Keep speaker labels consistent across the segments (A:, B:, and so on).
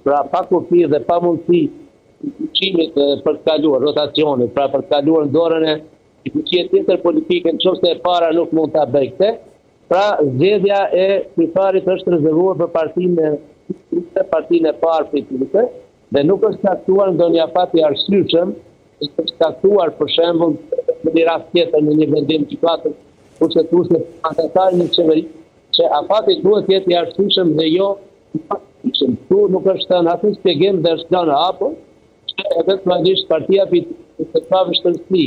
A: pra pa kufi dhe pa mundësi fuqimit për të kaluar rotacionit, pra për të kaluar në dorën e fuqie tjetër politike, nëse e para nuk mund ta bëj këtë, pra zgjedhja e kryetarit është rezervuar për partinë e parë politike dhe nuk është caktuar ndonjë afat i arsyeshëm, është caktuar për shembull në një rast tjetër në një vendim gjykatës kushtetuese mandatarit në qeveri që afati duhet të jetë i arsyeshëm dhe jo i arsyeshëm. Tu nuk është thënë asnjë shpjegim dhe është dhënë hapur që eventualisht partia të ka vështirësi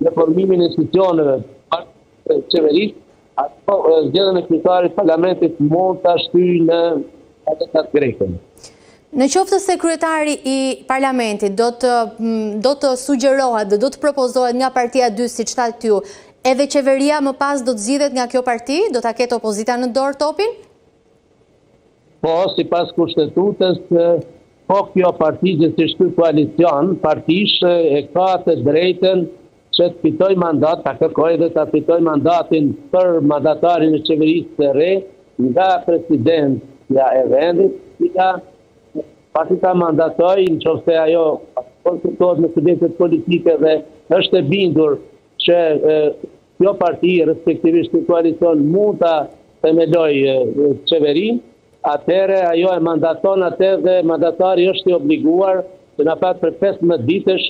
A: në formimin e institucioneve të qeverisë, ato zgjedhjen e kryetarit parlamentit mund ta shtyjë në atë greken.
B: Në qoftë se kryetari i parlamentit do të sugjerohet dhe do të propozohet nga partia 2 siç thatë ju, edhe qeveria më pas do të zgjidhet nga kjo parti, do ta ketë opozita në dorë topin?
A: Po, sipas kushtetutës, po kjo parti që si ky koalicion, partish e ka të drejtën që të fitoj mandat, ta kërkoj dhe ta fitoj mandatin për mandatarin e qeverisë së re nga presidentja e vendit, pasi ta mandatoj, nëse ajo konsultohet me subjektet politike dhe është e bindur që kjo parti, respektivisht ky koalicion, mund ta themelojë qeverinë, atëherë ajo e mandaton atë dhe mandatari është i obliguar që në fakt për 15 ditësh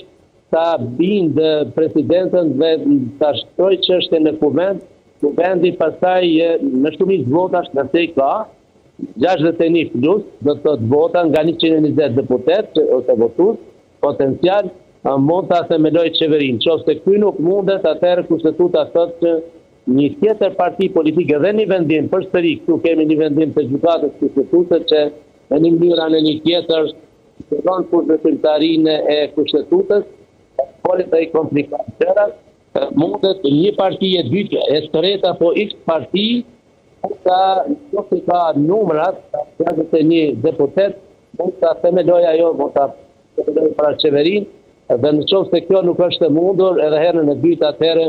A: ta bindë presidentën dhe ta shtojë çështjen në kuvent. Kuvendi pastaj në shumicë votash nëse i ka 61 plus, do të thotë vota nga 120 deputet ose votues potencial, mund ta themelojë qeverinë. Nëse ky nuk mundet, atëherë kushtetuta thotë që një tjetër parti politike dhe një vendim, përsëri këtu kemi një vendim të gjykatës kushtetuese që në një mënyrë në një tjetër siguron kushtetutarinë e kushtetues, polit ai komplikacionet, mundet një parti e dytë e treta apo X parti nëse ka numrat, 61 deputet, mund ta themelojë ajo, mund ta themelojë para qeverinë, dhe nëse kjo nuk është e mundur, edhe herën e dytë atëherë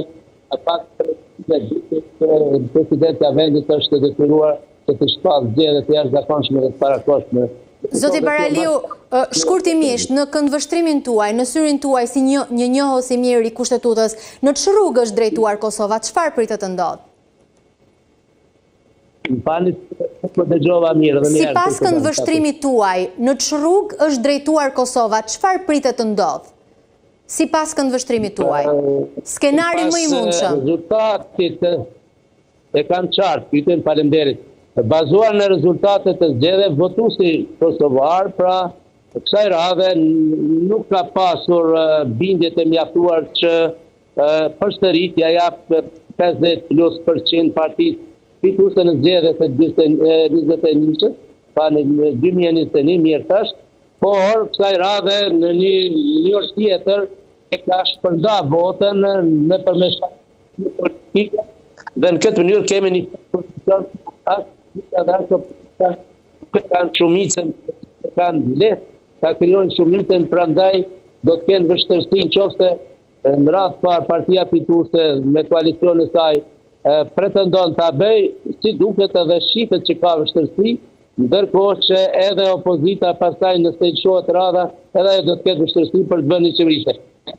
A: presidentja e vendit është detyruar që të shpallë zgjedhje të jashtëzakonshme dhe të parakohshme.
B: Zoti Baraliu, shkurtimisht, në këndvështrimin tuaj, në syrin tuaj si një njohës i mirë i kushtetutës, në ç'rrugë rrugë është drejtuar Kosova? Çfarë pritet të ndodhë? Sipas këndvështrimit tuaj, në ç'rrugë është drejtuar Kosova? Çfarë pritet të ndodhë? Sipas këndvështrimit tuaj, skenari më i mundshëm.
A: Rezultatit e kanë qartë, pyetën faleminderit. Bazuar në rezultatet të zgjedhjeve, votuesi kosovar, pra kësaj radhe nuk ka pasur bindje të mjaftuar që përsëritja jap 50% partisë fituese në zgjedhjet e 21-shit, pa në 2021 mirë tash, por kësaj radhe në një orë tjetër e ka shpërnda votën nëpërmes politike dhe në këtë mënyrë kemi një pozicion kanë shumicën, kanë lehtë ta krijojnë shumicën, prandaj do të kenë vështirësi nëse në rast par partia fituese me koalicionin e saj pretendon ta bëj, si duket edhe shihet që ka vështirësi, ndërkohë që edhe opozita pastaj nëse i shohet radha, edhe ajo do të ketë vështirësi për të bënë qeverisë.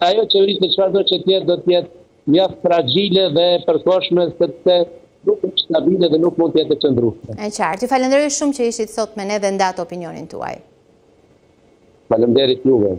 A: Ajo qeverisë çfarëdo që të jetë do të jetë mjaft fragjile dhe përkohshme sepse nuk është stabile dhe nuk mund të jetë e qëndrueshme.
B: E qartë. Ju falenderoj shumë që ishit sot me ne dhe ndat opinionin tuaj.
A: Faleminderit juve.